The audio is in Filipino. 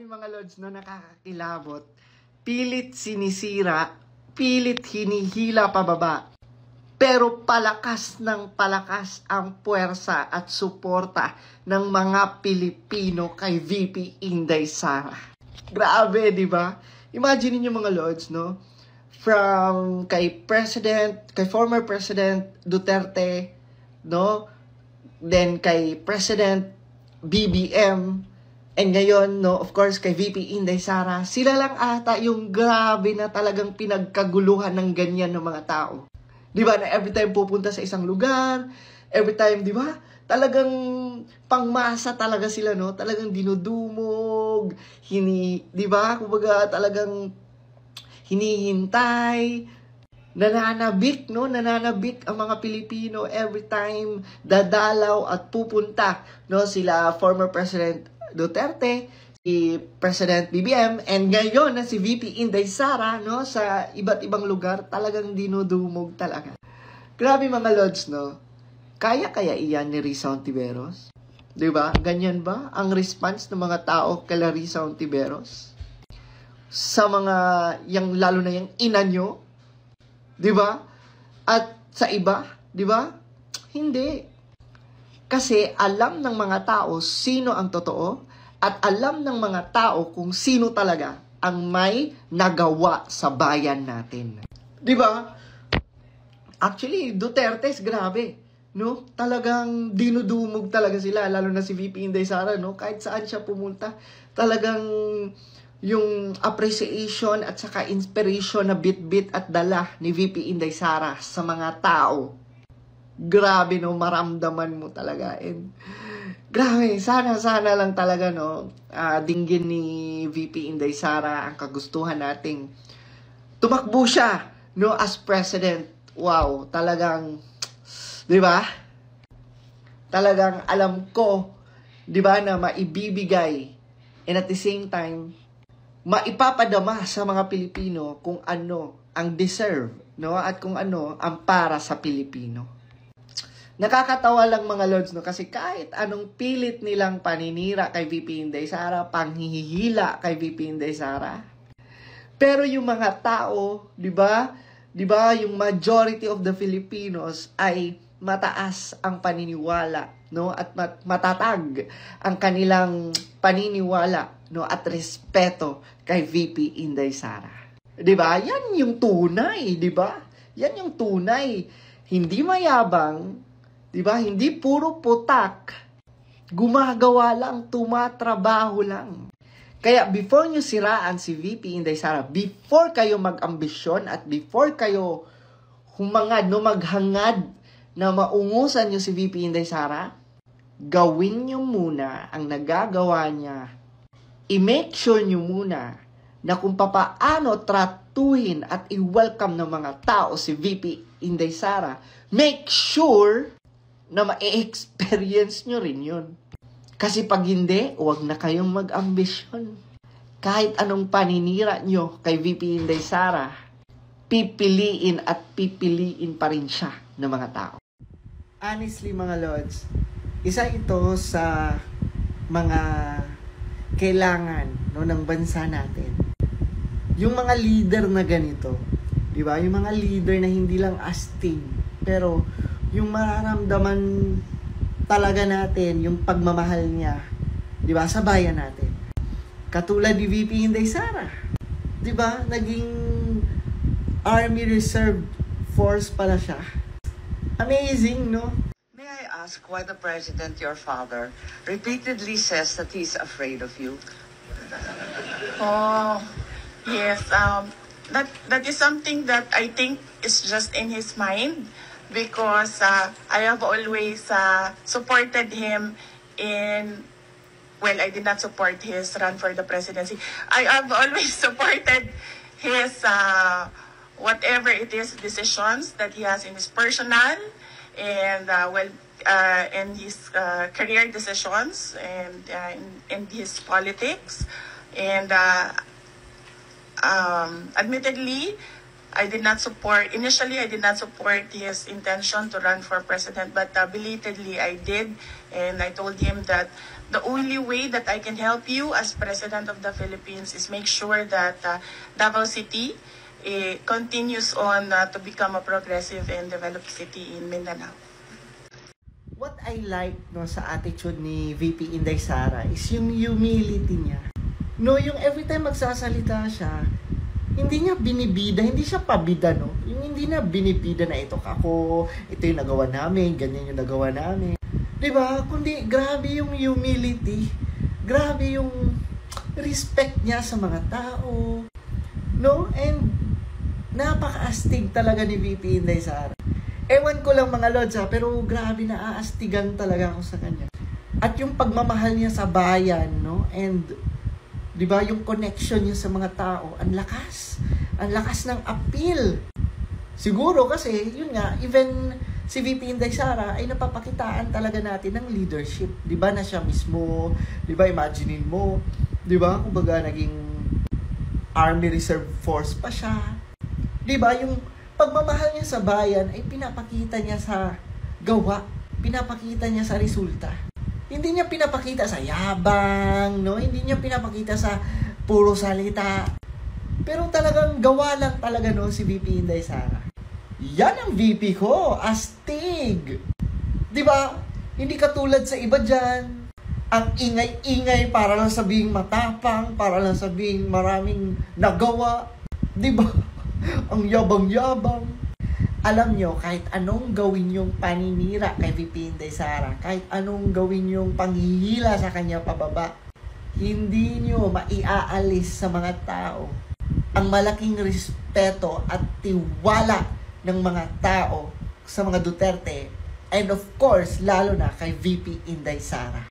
mga Lods, no, nakakakilabot. Pilit sinisira, pilit hinihila pababa. Pero palakas ng palakas ang puwersa at suporta ng mga Pilipino kay VP Inday Sara. Grabe, di ba? Imagine niyo mga Lods, no? From kay former President Duterte, no? Then kay President BBM, and ngayon, no, of course, kay VP Inday Sara, sila lang ata yung grabe na talagang pinagkaguluhan ng ganyan ng mga tao. Di ba, na every time pupunta sa isang lugar, every time, di ba, talagang pangmasa talaga sila, no? Talagang dinudumog, di ba, kumbaga talagang hinihintay, nananabik, no? Nananabik ang mga Pilipino every time dadalaw at pupunta, no? Sila former President Duterte, si President BBM, and ngayon na si VP Inday Sara, no? Sa iba't ibang lugar, talagang dinudumog talaga. Grabe mga Lods, no? Kaya iyan ni Risa Hontiveros? Diba? Ganyan ba ang response ng mga tao kay Risa Hontiveros? Sa mga, lalo na yung ina nyo? Diba? At sa iba? Diba? Hindi. Kasi alam ng mga tao sino ang totoo at alam ng mga tao kung sino talaga ang may nagawa sa bayan natin. Diba? Actually, Duterte's grabe. No? Talagang dinudumog talaga sila, lalo na si VP Inday Sara, no? Kahit saan siya pumunta, talagang yung appreciation at saka inspiration na bit-bit at dala ni VP Inday Sara sa mga tao. Grabe, no? Maramdaman mo talaga. And grabe, sana lang talaga, no? Dinggin ni VP Inday Sara ang kagustuhan nating tumakbo siya, no? As president. Wow, talagang, di ba? Talagang alam ko, di ba, na maibibigay and at the same time, maipapadama sa mga Pilipino kung ano ang deserve, no? At kung ano ang para sa Pilipino. Nakakatawa lang mga Lods, no? Kasi kahit anong pilit nilang paninira kay VP Inday Sara, panghihila kay VP Inday Sara, pero yung mga tao, di ba, yung majority of the Filipinos ay mataas ang paniniwala, no? At matatag ang kanilang paniniwala, no? At respeto kay VP Inday Sara. 'Di ba? Yan yung tunay, 'di ba? Yan yung tunay. Hindi mayabang, 'di ba? Hindi puro putak. Gumagawa lang, tumatrabaho lang. Kaya before nyo siraan si VP Inday Sara, before kayo mag-ambisyon at before kayo humangad, no, maghangad na maungusan nyo si VP Inday Sara, gawin nyo muna ang nagagawa niya. I-make sure nyo muna na kung papaano tratuhin at i-welcome ng mga tao si VP Inday Sara, make sure na ma-experience nyo rin yun. Kasi pag hindi, huwag na kayong mag-ambisyon. Kahit anong paninira nyo kay VP Inday Sara, pipiliin at pipiliin pa rin siya ng mga tao. Honestly mga Lods, isa ito sa mga kailangan, no, ng bansa natin. Yung mga leader na ganito, di ba? Yung mga leader na hindi lang astig, pero yung mararamdaman talaga natin yung pagmamahal niya, di ba, sa bayan natin. Katulad ni VP Inday Sara, di ba, naging Army Reserve Force pala siya. Amazing, no? May I ask why the president, your father, repeatedly says that he's afraid of you? Oh, yes. That is something that I think is just in his mind. Because I have always supported him in, well, I did not support his run for the presidency. I have always supported his, whatever it is, decisions that he has in his personal and, in his career decisions and in his politics. And admittedly, initially I did not support his intention to run for president, but belatedly I did. And I told him that the only way that I can help you as President of the Philippines is make sure that Davao City continues on to become a progressive and developed city in Mindanao. What I like sa attitude ni VP Inday Sara is yung humility niya. Yung every time magsasalita siya, hindi niya binibida, hindi siya pabida, Yung hindi na binibida na ito yung nagawa namin, ganyan yung nagawa namin. Diba? Kundi grabe yung humility, grabe yung respect niya sa mga tao, And napaka-astig talaga ni VP Inday Sara. Ewan ko lang mga lods pero grabe na aastigan talaga ako sa kanya. At yung pagmamahal niya sa bayan, And, di ba, yung connection niya sa mga tao, ang lakas ng appeal. Siguro kasi, yun nga, even si VP Inday Sara ay napapakitaan talaga natin ng leadership. Di ba, na siya mismo, di ba, imaginein mo, di ba, kumbaga naging Army Reserve Force pa siya. Di ba, yung pagmamahal niya sa bayan ay pinapakita niya sa gawa, pinapakita niya sa resulta. Hindi niya pinapakita sa yabang, Hindi niya pinapakita sa puro salita. Pero talagang gawa lang talaga, si VP Inday Sara. Yan ang VP ko, astig. 'Di ba? Hindi katulad sa iba diyan. Ang ingay-ingay para lang sabihing matapang, para lang sabihing maraming nagawa. 'Di ba? Ang yabang-yabang. Alam nyo, kahit anong gawin yung paninira kay VP Inday Sara, kahit anong gawin yung panghihila sa kanya pababa, hindi nyo maiaalis sa mga tao ang malaking respeto at tiwala ng mga tao sa mga Duterte, and of course, lalo na kay VP Inday Sara.